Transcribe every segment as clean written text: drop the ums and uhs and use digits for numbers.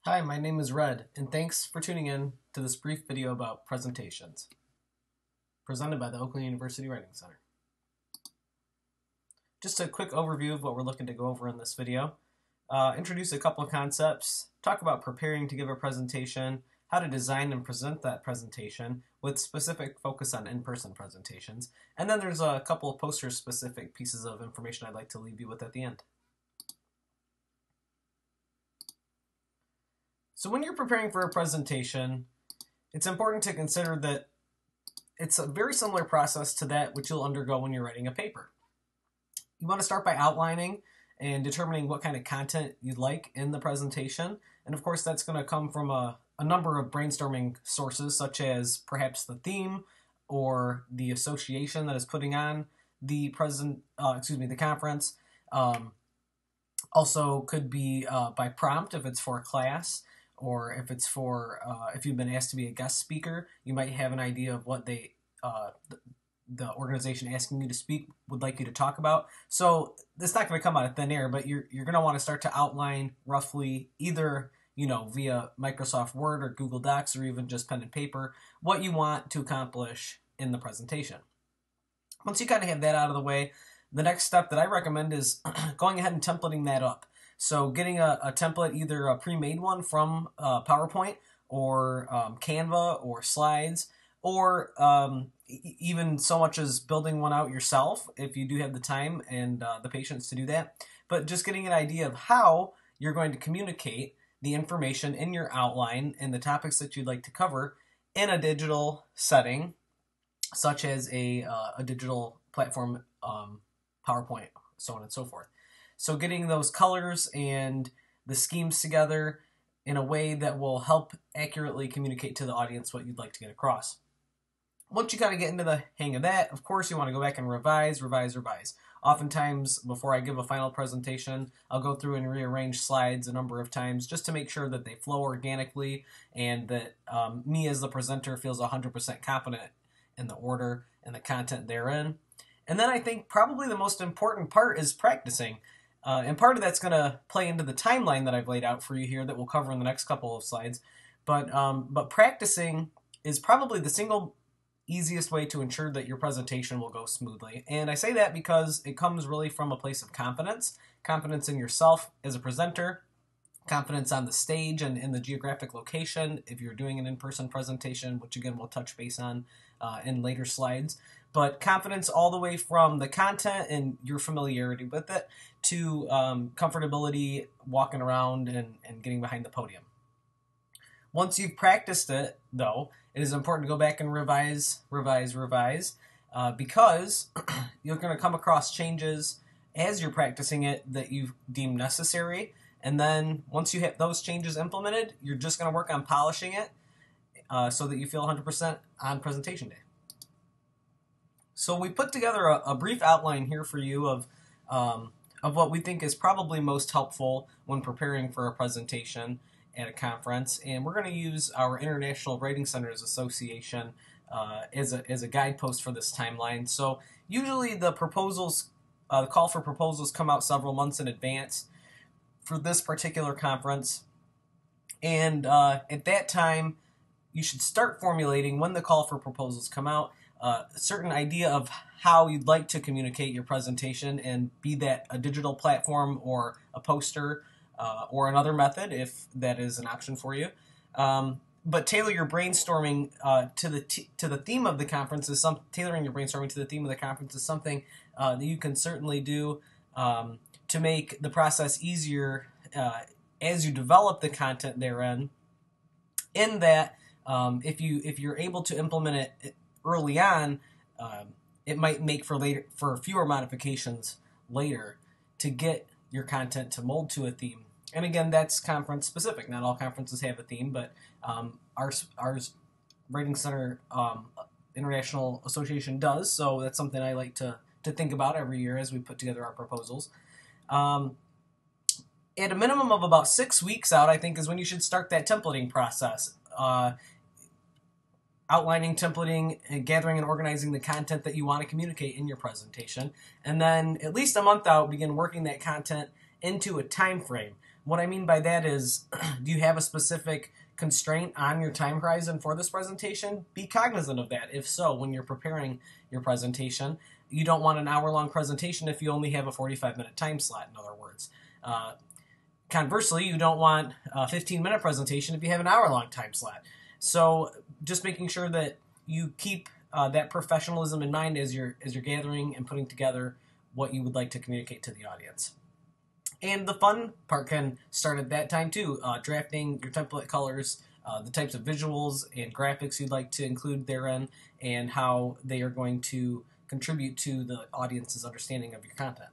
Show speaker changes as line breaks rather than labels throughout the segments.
Hi, my name is Red, and thanks for tuning in to this brief video about presentations, presented by the Oakland University Writing Center. Just a quick overview of what we're looking to go over in this video. Introduce a couple of concepts, talk about preparing to give a presentation, how to design and present that presentation with specific focus on in-person presentations, and then there's a couple of poster-specific pieces of information I'd like to leave you with at the end. So when you're preparing for a presentation, it's important to consider that it's a very similar process to that which you'll undergo when you're writing a paper. You want to start by outlining and determining what kind of content you'd like in the presentation. And of course, that's going to come from a number of brainstorming sources, such as perhaps the theme or the association that is putting on the conference. Also could be by prompt if it's for a class, or if it's for if you've been asked to be a guest speaker, you might have an idea of what the organization asking you to speak would like you to talk about. So it's not going to come out of thin air, but you're going to want to start to outline roughly, either via Microsoft Word or Google Docs, or even just pen and paper, what you want to accomplish in the presentation. Once you kind of have that out of the way, the next step that I recommend is going ahead and templating that up. So getting a template, either a pre-made one from PowerPoint or Canva or Slides, or even so much as building one out yourself if you do have the time and the patience to do that. But just getting an idea of how you're going to communicate the information in your outline and the topics that you'd like to cover in a digital setting, such as a digital platform, PowerPoint, so on and so forth. So getting those colors and the schemes together in a way that will help accurately communicate to the audience what you'd like to get across. Once you kind of get into the hang of that, of course, you want to go back and revise. Oftentimes, before I give a final presentation, I'll go through and rearrange slides a number of times just to make sure that they flow organically and that me as the presenter feels 100% confident in the order and the content therein. And then I think probably the most important part is practicing. And part of that's going to play into the timeline that I've laid out for you here that we'll cover in the next couple of slides. But practicing is probably the single easiest way to ensure that your presentation will go smoothly. And I say that because it comes really from a place of confidence. Confidence in yourself as a presenter, confidence on the stage and in the geographic location if you're doing an in-person presentation, which again we'll touch base on in later slides. But confidence all the way from the content and your familiarity with it to comfortability walking around and getting behind the podium. Once you've practiced it, though, it is important to go back and revise, because you're going to come across changes as you're practicing it that you deem necessary. And then once you have those changes implemented, you're just going to work on polishing it so that you feel 100% on presentation day. So we put together a brief outline here for you of what we think is probably most helpful when preparing for a presentation at a conference, and we're going to use our International Writing Centers Association as a guidepost for this timeline. So usually the proposals, the call for proposals come out several months in advance for this particular conference, and at that time you should start formulating, when the call for proposals come out, a certain idea of how you'd like to communicate your presentation, and be that a digital platform or a poster or another method if that is an option for you. But tailor your brainstorming to the theme of the conference tailoring your brainstorming to the theme of the conference is something that you can certainly do to make the process easier as you develop the content therein. In that, if you're able to implement it early on, it might make for fewer modifications later to get your content to mold to a theme. And again, that's conference specific. Not all conferences have a theme, but our Writing Center International Association does. So that's something I like to think about every year as we put together our proposals. At a minimum of about 6 weeks out, I think, is when you should start that templating process. Outlining, templating, and gathering and organizing the content that you want to communicate in your presentation. And then at least a month out, begin working that content into a time frame. What I mean by that is, do you have a specific constraint on your time horizon for this presentation? Be cognizant of that. If so, when you're preparing your presentation, you don't want an hour-long presentation if you only have a 45-minute time slot, in other words. Conversely, you don't want a 15-minute presentation if you have an hour-long time slot. So just making sure that you keep that professionalism in mind as you're gathering and putting together what you would like to communicate to the audience. And the fun part can start at that time too, drafting your template colors, the types of visuals and graphics you'd like to include therein, and how they are going to contribute to the audience's understanding of your content.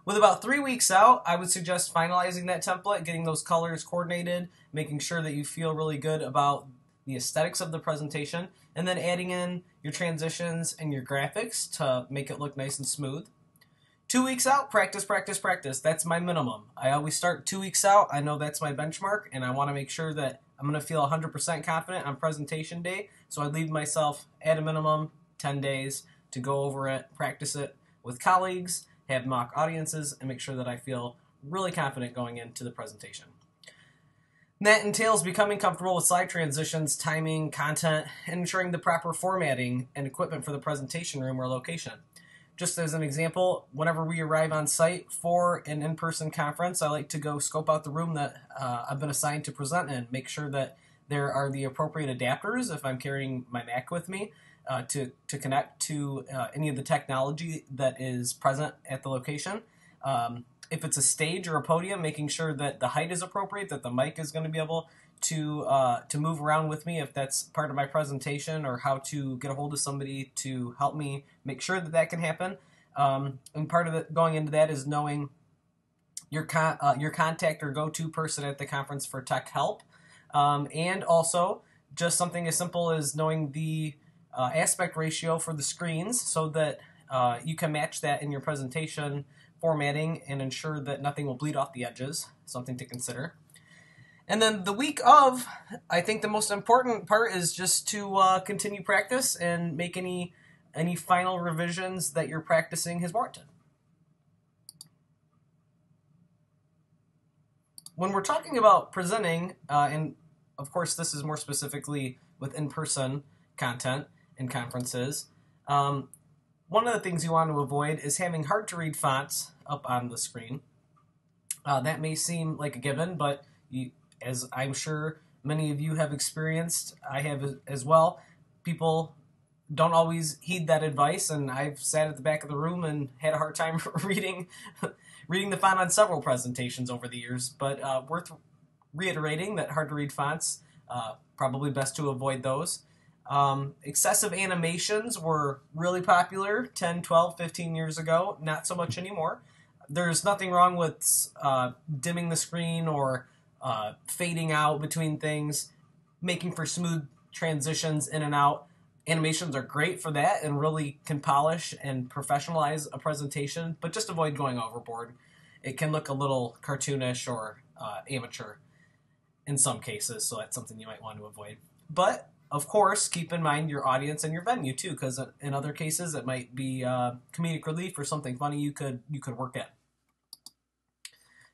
With about 3 weeks out, I would suggest finalizing that template, getting those colors coordinated, making sure that you feel really good about the aesthetics of the presentation, and then adding in your transitions and your graphics to make it look nice and smooth. 2 weeks out, practice, practice, practice. That's my minimum. I always start 2 weeks out. I know that's my benchmark, and I want to make sure that I'm going to feel 100% confident on presentation day, so I leave myself at a minimum 10 days to go over it, practice it with colleagues, have mock audiences, and make sure that I feel really confident going into the presentation. And that entails becoming comfortable with slide transitions, timing, content, and ensuring the proper formatting and equipment for the presentation room or location. Just as an example, whenever we arrive on site for an in-person conference, I like to go scope out the room that I've been assigned to present in, make sure that there are the appropriate adapters if I'm carrying my Mac with me to connect to any of the technology that is present at the location. If it's a stage or a podium, making sure that the height is appropriate, that the mic is going to be able to move around with me if that's part of my presentation, or how to get a hold of somebody to help me make sure that that can happen. And part of it going into that is knowing your contact or go-to person at the conference for tech help. And also just something as simple as knowing the aspect ratio for the screens so that you can match that in your presentation formatting and ensure that nothing will bleed off the edges, something to consider. And then the week of, I think the most important part is just to continue practice and make any final revisions that you're practicing has warranted. When we're talking about presenting, and of course this is more specifically with in-person content and conferences, one of the things you want to avoid is having hard-to-read fonts up on the screen. That may seem like a given, but as I'm sure many of you have experienced, I have as well, people don't always heed that advice, and I've sat at the back of the room and had a hard time reading the font on several presentations over the years. But worth reiterating that hard-to-read fonts, probably best to avoid those. Excessive animations were really popular 10, 12, 15 years ago, not so much anymore. There's nothing wrong with dimming the screen or fading out between things, making for smooth transitions in and out. Animations are great for that and really can polish and professionalize a presentation, but just avoid going overboard. It can look a little cartoonish or amateur in some cases, so that's something you might want to avoid. But of course, keep in mind your audience and your venue too, because in other cases it might be comedic relief or something funny you could work at.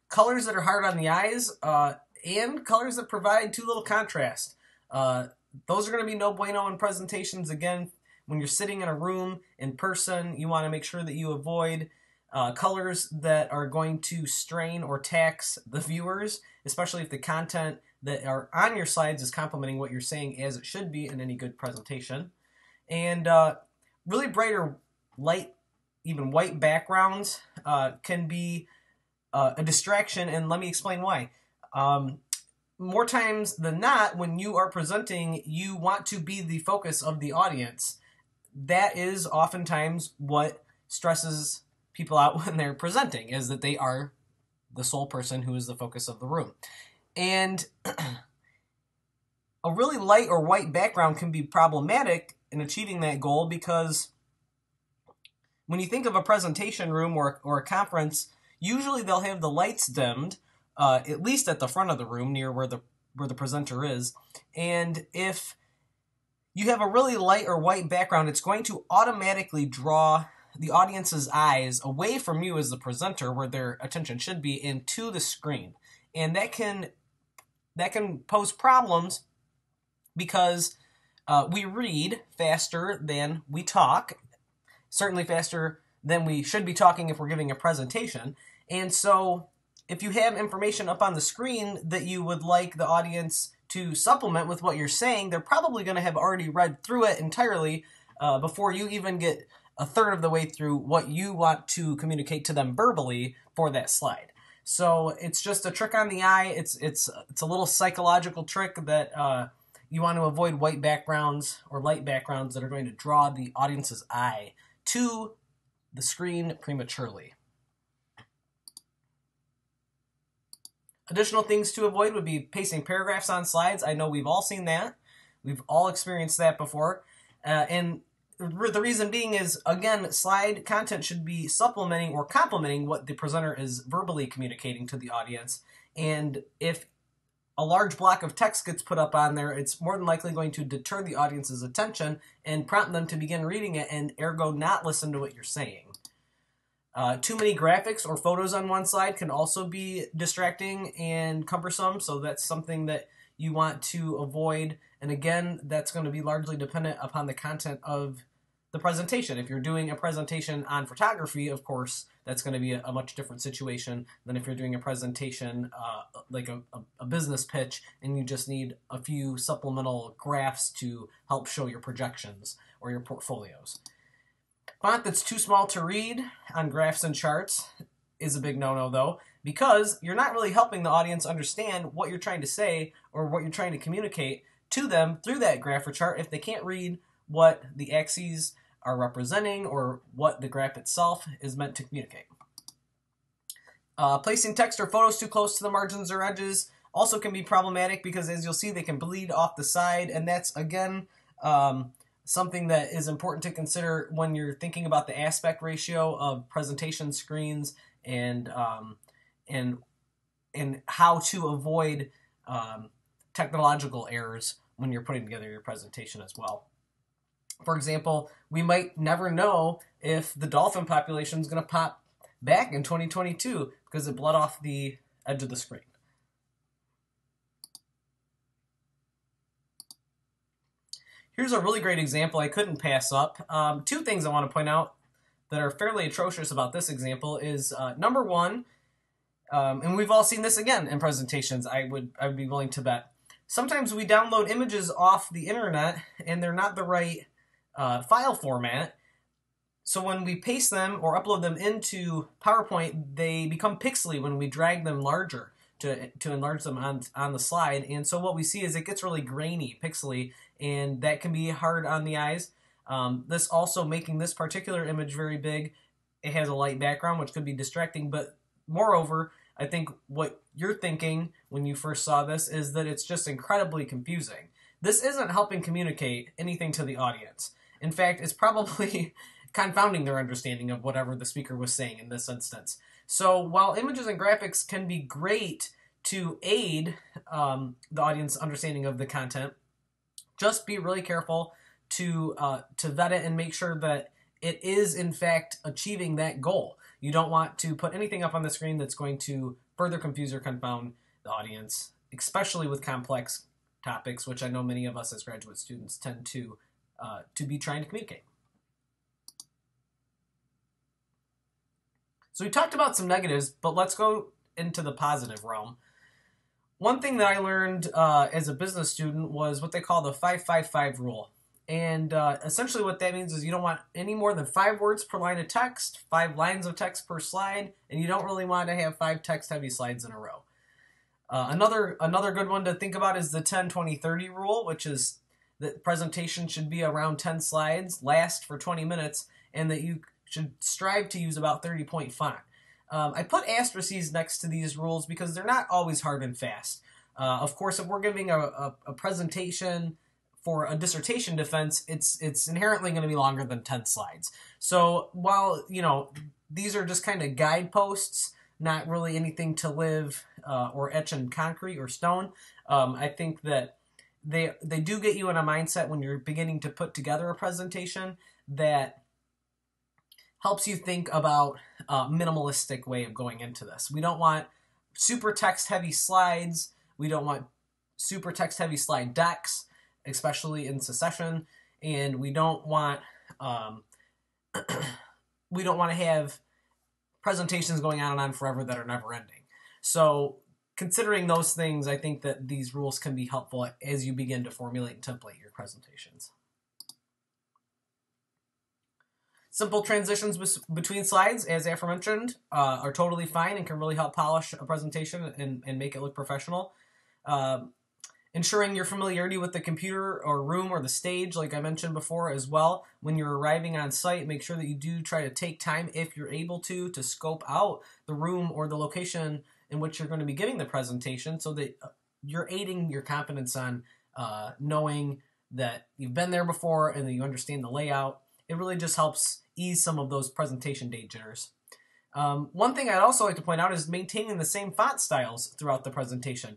Colors that are hard on the eyes and colors that provide too little contrast. Those are going to be no bueno in presentations. Again, when you're sitting in a room in person, you want to make sure that you avoid colors that are going to strain or tax the viewers, especially if the content that are on your slides is complementing what you're saying as it should be in any good presentation. And really bright or light, even white backgrounds can be a distraction, and let me explain why. More times than not, when you are presenting, you want to be the focus of the audience. That is oftentimes what stresses people out when they're presenting, is that they are the sole person who is the focus of the room. And a really light or white background can be problematic in achieving that goal, because when you think of a presentation room or a conference, usually they'll have the lights dimmed, at least at the front of the room near where the presenter is. And if you have a really light or white background, it's going to automatically draw the audience's eyes away from you as the presenter, where their attention should be, and to the screen. And that can pose problems because we read faster than we talk, certainly faster than we should be talking if we're giving a presentation. And so if you have information up on the screen that you would like the audience to supplement with what you're saying, they're probably going to have already read through it entirely before you even get a third of the way through what you want to communicate to them verbally for that slide. So it's just a trick on the eye. It's a little psychological trick that you want to avoid white backgrounds or light backgrounds that are going to draw the audience's eye to the screen prematurely. Additional things to avoid would be pasting paragraphs on slides. I know we've all seen that. We've all experienced that before. And the reason being is, again, slide content should be supplementing or complementing what the presenter is verbally communicating to the audience. And if a large block of text gets put up on there, it's more than likely going to deter the audience's attention and prompt them to begin reading it and ergo not listen to what you're saying. Too many graphics or photos on one slide can also be distracting and cumbersome, so that's something that you want to avoid. And again, that's going to be largely dependent upon the content of the presentation. If you're doing a presentation on photography, of course, that's going to be a much different situation than if you're doing a presentation like a business pitch and you just need a few supplemental graphs to help show your projections or your portfolios. Font that's too small to read on graphs and charts is a big no-no, though, because you're not really helping the audience understand what you're trying to say or what you're trying to communicate to them through that graph or chart if they can't read what the axes are representing or what the graph itself is meant to communicate. Placing text or photos too close to the margins or edges also can be problematic because, as you'll see, they can bleed off the side, and that's, again, something that is important to consider when you're thinking about the aspect ratio of presentation screens and how to avoid technological errors when you're putting together your presentation as well. For example, we might never know if the dolphin population is going to pop back in 2022 because it bled off the edge of the screen. Here's a really great example I couldn't pass up. Two things I want to point out that are fairly atrocious about this example is, number one, and we've all seen this again in presentations, I would be willing to bet. Sometimes we download images off the internet and they're not the right file format. So when we paste them or upload them into PowerPoint, they become pixely when we drag them larger to enlarge them on the slide. And so what we see is it gets really grainy, pixely, and that can be hard on the eyes. This also making this particular image very big. It has a light background, which could be distracting, but moreover, I think what you're thinking when you first saw this is that it's just incredibly confusing. This isn't helping communicate anything to the audience. In fact, it's probably confounding their understanding of whatever the speaker was saying in this instance. So while images and graphics can be great to aid the audience understanding of the content, just be really careful to vet it and make sure that it is in fact achieving that goal. You don't want to put anything up on the screen that's going to further confuse or confound the audience, especially with complex topics, which I know many of us as graduate students tend to be trying to communicate. So we talked about some negatives, but let's go into the positive realm. One thing that I learned as a business student was what they call the 5-5-5 rule. And essentially what that means is you don't want any more than 5 words per line of text, 5 lines of text per slide, and you don't really want to have 5 text-heavy slides in a row. Another good one to think about is the 10-20-30 rule, which is that presentation should be around 10 slides, last for 20 minutes, and that you should strive to use about 30-point font. I put asterisks next to these rules because they're not always hard and fast. Of course, if we're giving a presentation for a dissertation defense, it's inherently going to be longer than 10 slides. So while, these are just kind of guideposts, not really anything to live or etch in concrete or stone, I think that they do get you in a mindset when you're beginning to put together a presentation that helps you think about a minimalistic way of going into this. We don't want super text heavy slides. We don't want super text heavy slide decks, especially in Secession, and we don't want to have presentations going on and on forever that are never ending. So considering those things, I think that these rules can be helpful as you begin to formulate and template your presentations. Simple transitions between slides, as aforementioned, are totally fine and can really help polish a presentation and make it look professional. Ensuring your familiarity with the computer or room or the stage, like I mentioned before as well. When you're arriving on site, make sure that you do try to take time, if you're able to scope out the room or the location in which you're going to be giving the presentation, so that you're aiding your confidence on knowing that you've been there before and that you understand the layout. It really just helps ease some of those presentation day jitters. One thing I'd also like to point out is maintaining the same font styles throughout the presentation.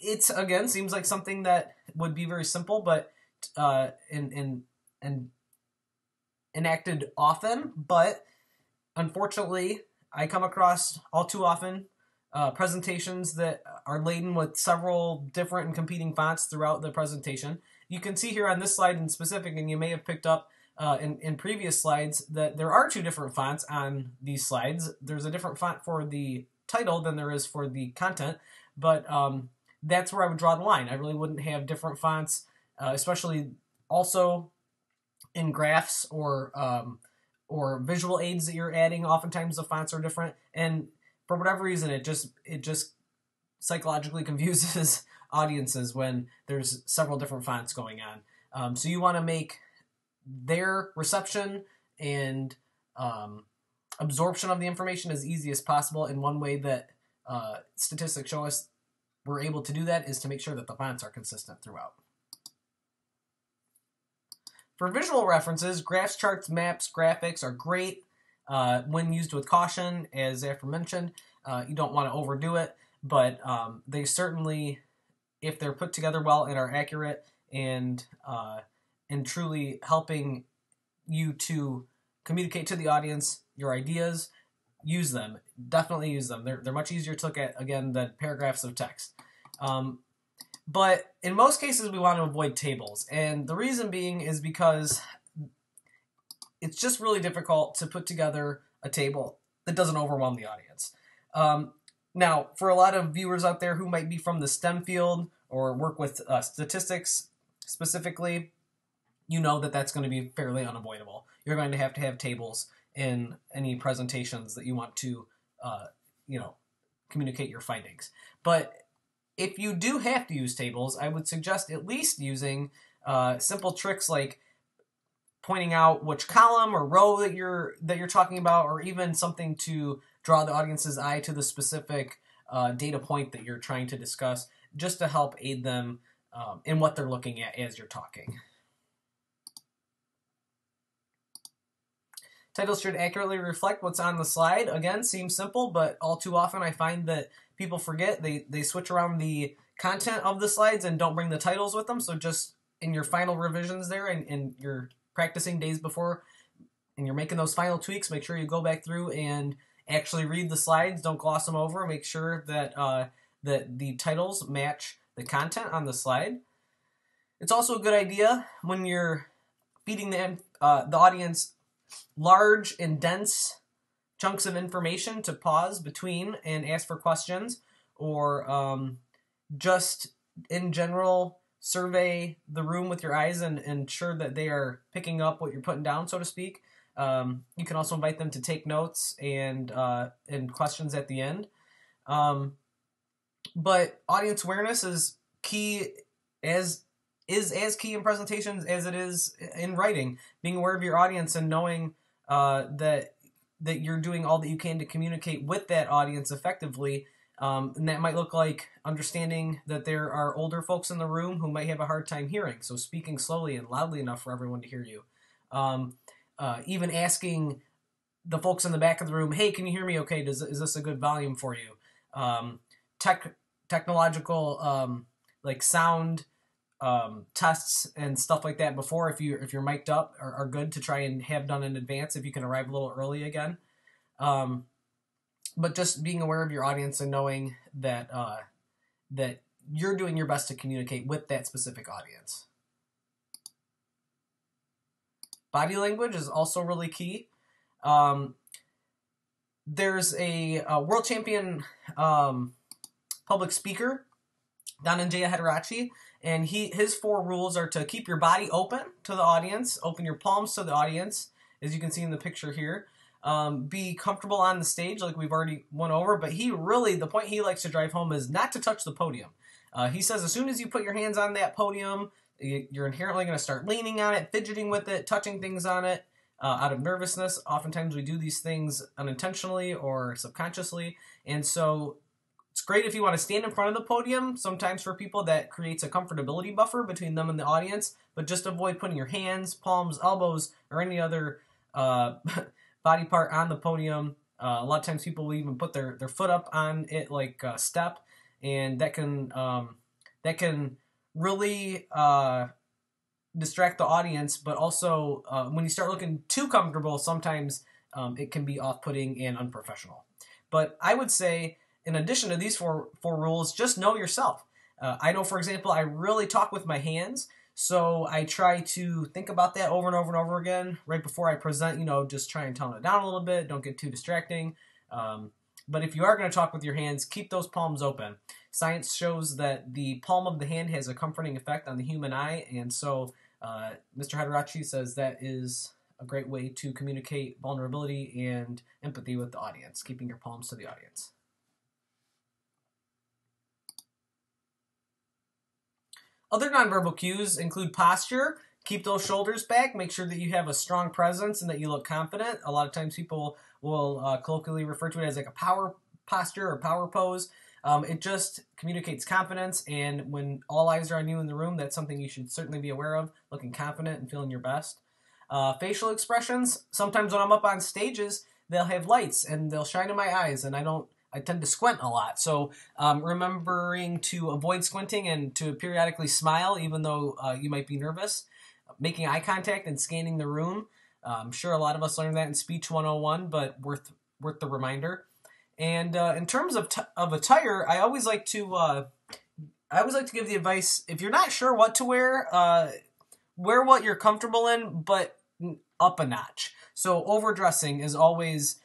It's, again, seems like something that would be very simple, but and enacted often. But unfortunately, I come across all too often presentations that are laden with several different and competing fonts throughout the presentation. You can see here on this slide in specific, and you may have picked up in previous slides, that there are two different fonts on these slides. There's a different font for the title than there is for the content, but that's where I would draw the line. I really wouldn't have different fonts, especially also in graphs or visual aids that you're adding. Oftentimes the fonts are different, and for whatever reason, it just psychologically confuses audiences when there's several different fonts going on. So you want to make their reception and absorption of the information as easy as possible. And one way that statistics show us we're able to do that is to make sure that the fonts are consistent throughout. For visual references, graphs, charts, maps, graphics are great when used with caution, as aforementioned. You don't want to overdo it, but they certainly, if they're put together well and are accurate and truly helping you to communicate to the audience your ideas, use them. Definitely use them. They're much easier to look at, again, than paragraphs of text. But in most cases, we want to avoid tables. And the reason being is because it's just really difficult to put together a table that doesn't overwhelm the audience. Now, for a lot of viewers out there who might be from the STEM field or work with statistics specifically, you know that that's going to be fairly unavoidable. You're going to have tables in any presentations that you want to, communicate your findings. But if you do have to use tables, I would suggest at least using simple tricks like pointing out which column or row that you're talking about, or even something to draw the audience's eye to the specific data point that you're trying to discuss, just to help aid them in what they're looking at as you're talking. Titles should accurately reflect what's on the slide. Again, seems simple, but all too often I find that people forget. They switch around the content of the slides and don't bring the titles with them. So just in your final revisions there and you're practicing days before and you're making those final tweaks, make sure you go back through and actually read the slides. Don't gloss them over. Make sure that that the titles match the content on the slide. It's also a good idea when you're feeding the audience large and dense chunks of information to pause between and ask for questions, or just in general survey the room with your eyes and ensure that they are picking up what you're putting down, so to speak. You can also invite them to take notes and questions at the end. But audience awareness is key, as key in presentations as it is in writing. Being aware of your audience and knowing that you're doing all that you can to communicate with that audience effectively. And that might look like understanding that there are older folks in the room who might have a hard time hearing, so speaking slowly and loudly enough for everyone to hear you. Even asking the folks in the back of the room, hey, can you hear me okay? Is this a good volume for you? Technological like sound tests and stuff like that before, if you're mic'd up, are good to try and have done in advance if you can arrive a little early again. But just being aware of your audience and knowing that that you're doing your best to communicate with that specific audience. Body language is also really key. There's a world champion public speaker, Dhananjaya Hederachi, and his 4 rules are to keep your body open to the audience, open your palms to the audience, as you can see in the picture here. Be comfortable on the stage, like we've already went over, but the point he likes to drive home is not to touch the podium. He says as soon as you put your hands on that podium, you're inherently going to start leaning on it, fidgeting with it, touching things on it out of nervousness. Oftentimes we do these things unintentionally or subconsciously, and so it's great if you want to stand in front of the podium. Sometimes for people that creates a comfortability buffer between them and the audience, but just avoid putting your hands, palms, elbows, or any other body part on the podium. A lot of times people will even put their foot up on it like a step, and that can really distract the audience, but also when you start looking too comfortable, sometimes it can be off-putting and unprofessional. But I would say, in addition to these four rules, just know yourself. I know, for example, I really talk with my hands, so I try to think about that over and over and over again right before I present, just try and tone it down a little bit, don't get too distracting. But if you are going to talk with your hands, keep those palms open. Science shows that the palm of the hand has a comforting effect on the human eye, and so Mr. Hederachi says that is a great way to communicate vulnerability and empathy with the audience, keeping your palms to the audience. Other nonverbal cues include posture. Keep those shoulders back. Make sure that you have a strong presence and that you look confident. A lot of times people will colloquially refer to it as like a power posture or power pose. It just communicates confidence, and when all eyes are on you in the room, that's something you should certainly be aware of, looking confident and feeling your best. Facial expressions. Sometimes when I'm up on stages, they'll have lights and they'll shine in my eyes, and I tend to squint a lot. So remembering to avoid squinting and to periodically smile, even though you might be nervous. Making eye contact and scanning the room. I'm sure a lot of us learned that in Speech 101, but worth the reminder. And in terms of attire, I always like to give the advice: if you're not sure what to wear, wear what you're comfortable in, but up a notch. So overdressing is always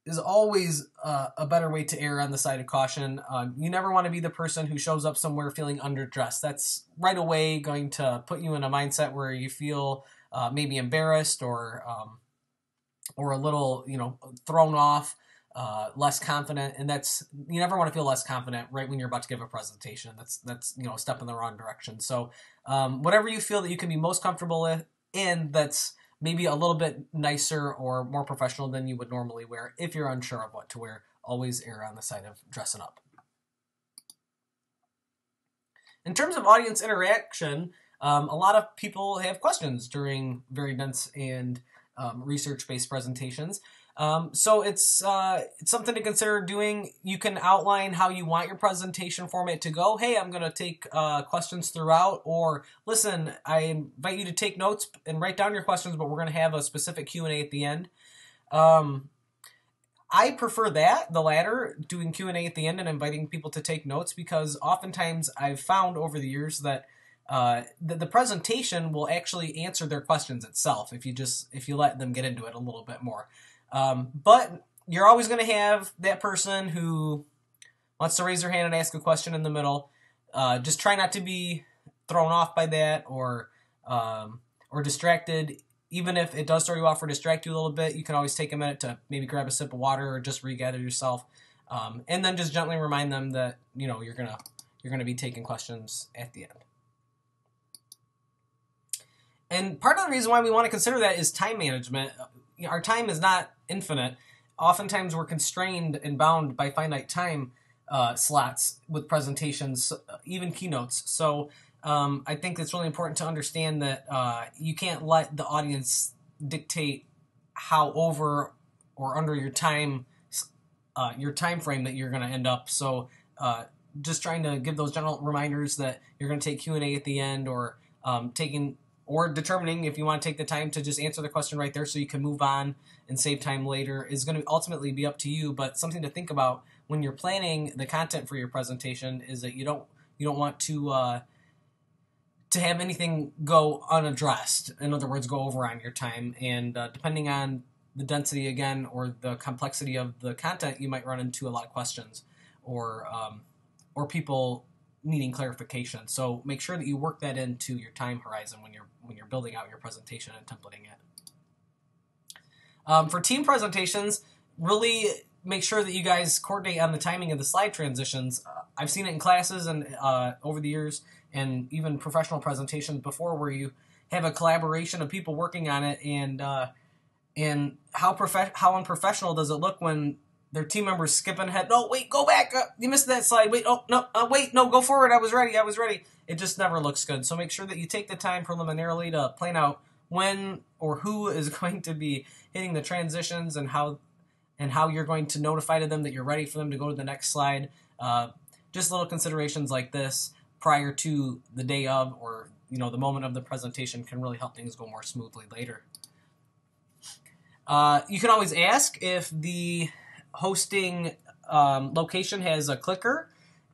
a better way to err on the side of caution. You never want to be the person who shows up somewhere feeling underdressed. That's right away going to put you in a mindset where you feel maybe embarrassed or a little, thrown off, less confident. And you never want to feel less confident right when you're about to give a presentation. That's a step in the wrong direction. So whatever you feel that you can be most comfortable in, that's maybe a little bit nicer or more professional than you would normally wear. If you're unsure of what to wear, always err on the side of dressing up. In terms of audience interaction, a lot of people have questions during very dense and research-based presentations. So it's something to consider doing. You can outline how you want your presentation format to go. Hey, I'm going to take questions throughout, or listen, I invite you to take notes and write down your questions, but we're going to have a specific Q&A at the end. I prefer the latter, doing Q&A at the end and inviting people to take notes, because oftentimes I've found over the years that the presentation will actually answer their questions itself if you let them get into it a little bit more. But you're always going to have that person who wants to raise their hand and ask a question in the middle. Just try not to be thrown off by that or distracted. Even if it does throw you off or distract you a little bit, you can always take a minute to maybe grab a sip of water or just regather yourself, and then just gently remind them that you're gonna be taking questions at the end. And part of the reason why we want to consider that is time management. Our time is not infinite. Oftentimes we're constrained and bound by finite time slots with presentations, even keynotes. So I think it's really important to understand that you can't let the audience dictate how over or under your time frame that you're going to end up. So just trying to give those general reminders that you're going to take Q&A at the end, or determining if you want to take the time to just answer the question right there so you can move on and save time later is going to ultimately be up to you. But something to think about when you're planning the content for your presentation is that you don't want to have anything go unaddressed. In other words, go over on your time. And depending on the density again or the complexity of the content, you might run into a lot of questions or people needing clarification. So make sure that you work that into your time horizon when you're building out your presentation and templating it. For team presentations, really make sure that you guys coordinate on the timing of the slide transitions. I've seen it in classes and over the years, and even professional presentations before, where you have a collaboration of people working on it, and how unprofessional does it look when their team members skipping ahead? No, wait, go back. You missed that slide. Wait, oh, no, wait, no, go forward. I was ready. It just never looks good. So make sure that you take the time preliminarily to plan out when or who is going to be hitting the transitions, and how you're going to notify to them that you're ready for them to go to the next slide. Just little considerations like this prior to the day of, or the moment of the presentation, can really help things go more smoothly later. You can always ask if the hosting location has a clicker,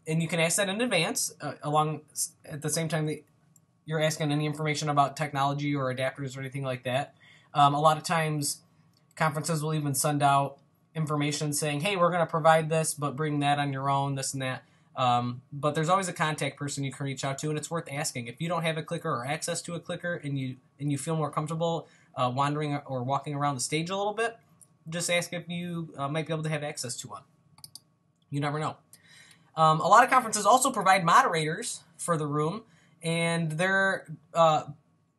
and you can ask that in advance, along at the same time that you're asking any information about technology or adapters or anything like that. A lot of times conferences will even send out information saying, hey, we're going to provide this, but bring that on your own, this and that. But there's always a contact person you can reach out to, and it's worth asking. If you don't have a clicker or access to a clicker, and you feel more comfortable wandering or walking around the stage a little bit, just ask if you might be able to have access to one. You never know. A lot of conferences also provide moderators for the room, and their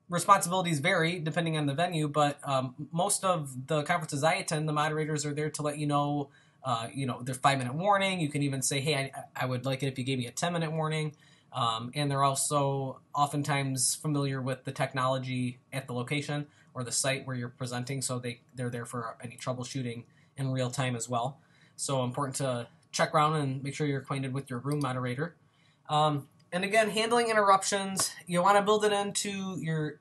responsibilities vary depending on the venue, but most of the conferences I attend, the moderators are there to let you know, their 5-minute warning. You can even say, hey, I would like it if you gave me a 10-minute warning. And they're also oftentimes familiar with the technology at the location or the site where you're presenting, so they're there for any troubleshooting in real time as well. So important to check around and make sure you're acquainted with your room moderator. And again, handling interruptions, you want to build it into your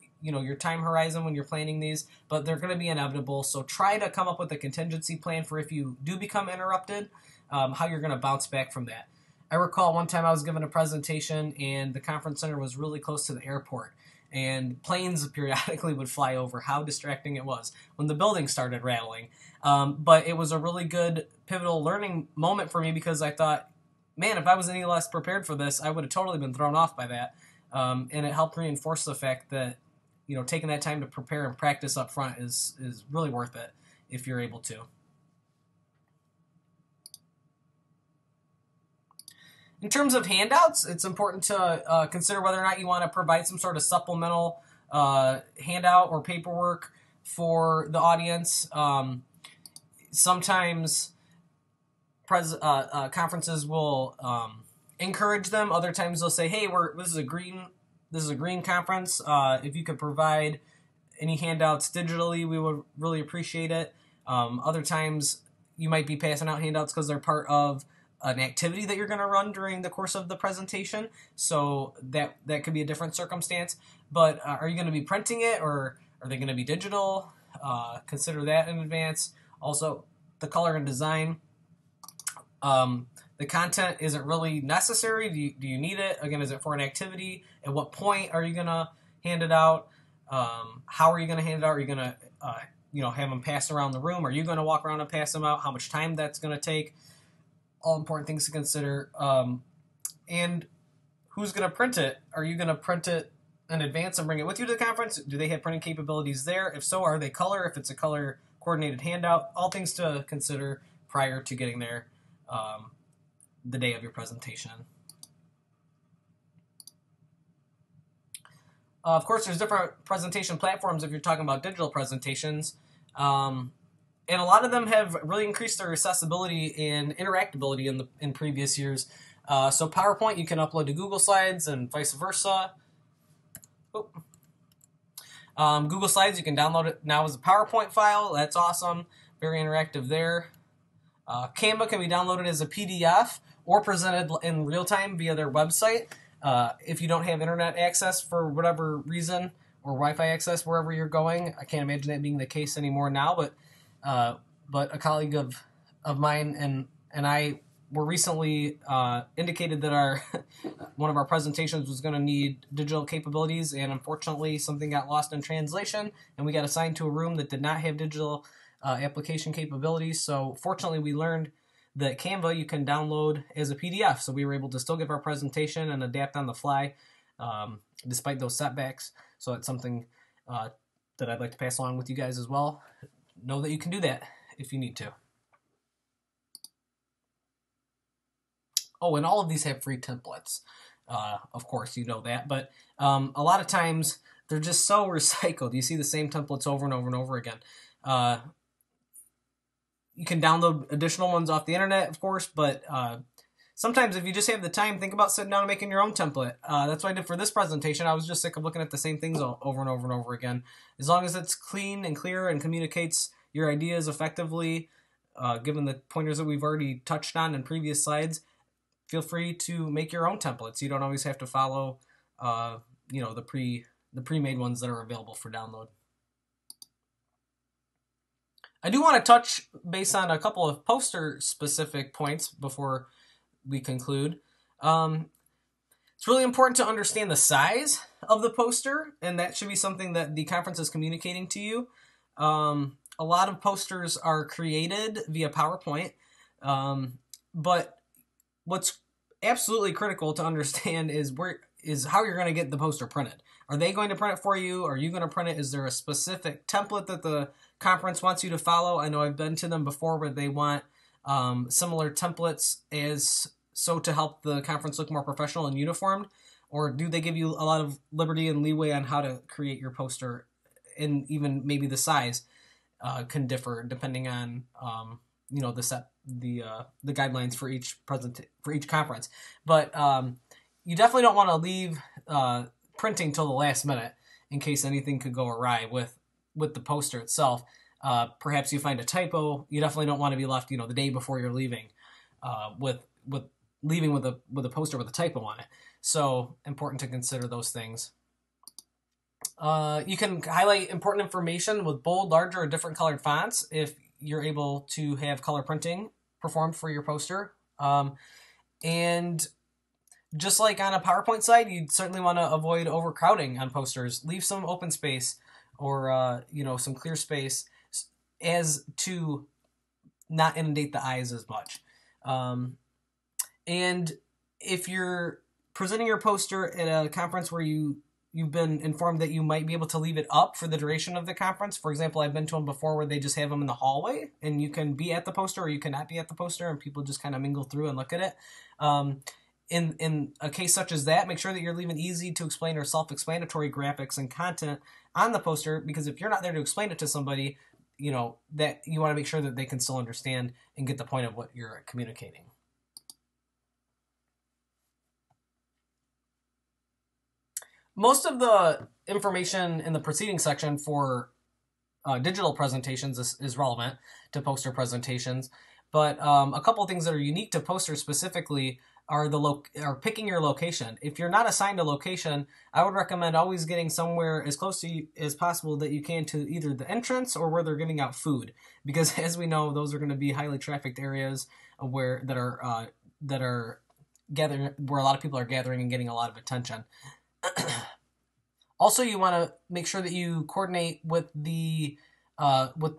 time horizon when you're planning these, but they're going to be inevitable. So try to come up with a contingency plan for if you do become interrupted, how you're going to bounce back from that. I recall one time I was given a presentation, and the conference center was really close to the airport, and planes periodically would fly over. How distracting it was when the building started rattling. But it was a really good pivotal learning moment for me, because I thought, man, if I was any less prepared for this, I would have totally been thrown off by that. And it helped reinforce the fact that, taking that time to prepare and practice up front is really worth it if you're able to. In terms of handouts, it's important to consider whether or not you want to provide some sort of supplemental handout or paperwork for the audience. Sometimes conferences will encourage them. Other times they'll say, "Hey, this is a green conference. If you could provide any handouts digitally, we would really appreciate it." Other times you might be passing out handouts because they're part of an activity that you're going to run during the course of the presentation. So that could be a different circumstance. But are you going to be printing it, or are they going to be digital? Consider that in advance. Also, the color and design. The content, is it really necessary? Do you need it? Again, is it for an activity? At what point are you going to hand it out? How are you going to hand it out? Are you going to have them passed around the room? Are you going to walk around and pass them out? How much time that's going to take? All important things to consider. And who's going to print it? Are you going to print it in advance and bring it with you to the conference? Do they have printing capabilities there? If so, are they color? If it's a color coordinated handout, all things to consider prior to getting there the day of your presentation. Of course, there's different presentation platforms if you're talking about digital presentations. And a lot of them have really increased their accessibility and interactability in previous years. So PowerPoint you can upload to Google Slides and vice versa. Google Slides, you can download it now as a PowerPoint file. That's awesome. Very interactive there. Canva can be downloaded as a PDF, or presented in real time via their website. If you don't have internet access for whatever reason, or Wi-Fi access wherever you're going, I can't imagine that being the case anymore now. But a colleague of mine and I were recently indicated that our one of our presentations was going to need digital capabilities, and unfortunately something got lost in translation, and we got assigned to a room that did not have digital application capabilities. So fortunately we learned that Canva you can download as a PDF, so we were able to still give our presentation and adapt on the fly despite those setbacks. So it's something that I'd like to pass along with you guys as well. Know that you can do that if you need to. Oh, and all of these have free templates. Of course, you know that. But a lot of times, they're just so recycled. You see the same templates over and over and over again. You can download additional ones off the internet, of course, but sometimes if you just have the time, think about sitting down and making your own template. That's what I did for this presentation. I was just sick of looking at the same things over and over and over again. As long as it's clean and clear and communicates your ideas effectively, given the pointers that we've already touched on in previous slides, feel free to make your own templates. You don't always have to follow, the pre-made ones that are available for download. I do want to touch base on a couple of poster-specific points before we conclude. It's really important to understand the size of the poster, and that should be something that the conference is communicating to you. A lot of posters are created via PowerPoint, but what's absolutely critical to understand is how you're going to get the poster printed. Are they going to print it for you? Are you going to print it? Is there a specific template that the conference wants you to follow? I know I've been to them before where they want similar templates to help the conference look more professional and uniformed, or do they give you a lot of liberty and leeway on how to create your poster, and even maybe the size can differ depending on the guidelines for each conference. But you definitely don't want to leave printing till the last minute in case anything could go awry with the poster itself. Perhaps you find a typo. You definitely don't want to be left, the day before you're leaving, with a poster with a typo on it. So important to consider those things. You can highlight important information with bold, larger, or different colored fonts if you're able to have color printing performed for your poster. And just like on a PowerPoint slide, you'd certainly want to avoid overcrowding on posters. Leave some open space or some clear space as to not inundate the eyes as much. And if you're presenting your poster at a conference where you've been informed that you might be able to leave it up for the duration of the conference. For example, I've been to them before where they just have them in the hallway and you can be at the poster or you cannot be at the poster and people just kind of mingle through and look at it. In a case such as that, make sure that you're leaving easy to explain or self-explanatory graphics and content on the poster, because if you're not there to explain it to somebody, that you want to make sure that they can still understand and get the point of what you're communicating. Most of the information in the preceding section for digital presentations is relevant to poster presentations, but a couple of things that are unique to posters specifically are picking your location. If you're not assigned a location, I would recommend always getting somewhere as close to you as possible that you can to either the entrance or where they're giving out food, because as we know, those are going to be highly trafficked areas that are gathering, where a lot of people are gathering and getting a lot of attention. Also, you want to make sure that you coordinate with the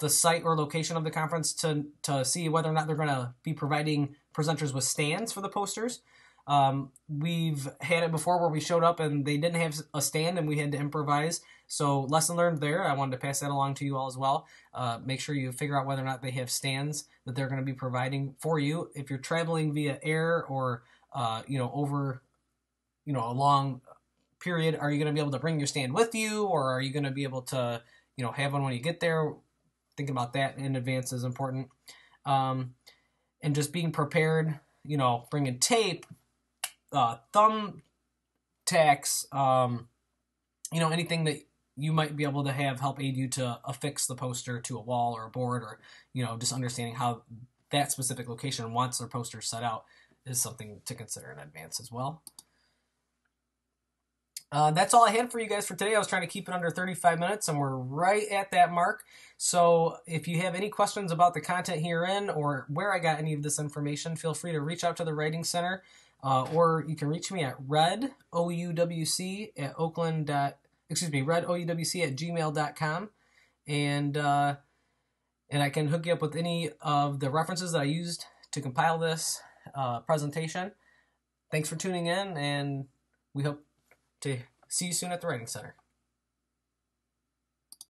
site or location of the conference to see whether or not they're going to be providing presenters with stands for the posters. We've had it before where we showed up and they didn't have a stand and we had to improvise. So lesson learned there. I wanted to pass that along to you all as well. Make sure you figure out whether or not they have stands that they're going to be providing for you. If you're traveling via air or over a long period, are you going to be able to bring your stand with you, or are you going to be able to have one when you get there? Thinking about that in advance is important. And just being prepared, bringing tape, thumb tacks, anything that you might be able to have help aid you to affix the poster to a wall or a board, or just understanding how that specific location wants their poster set out is something to consider in advance as well. That's all I had for you guys for today. I was trying to keep it under 35 minutes, and we're right at that mark. So if you have any questions about the content herein or where I got any of this information, feel free to reach out to the Writing Center, or you can reach me at redouwc at redouwc@gmail.com, and I can hook you up with any of the references that I used to compile this presentation. Thanks for tuning in, and we hope to see you soon at the Writing Center.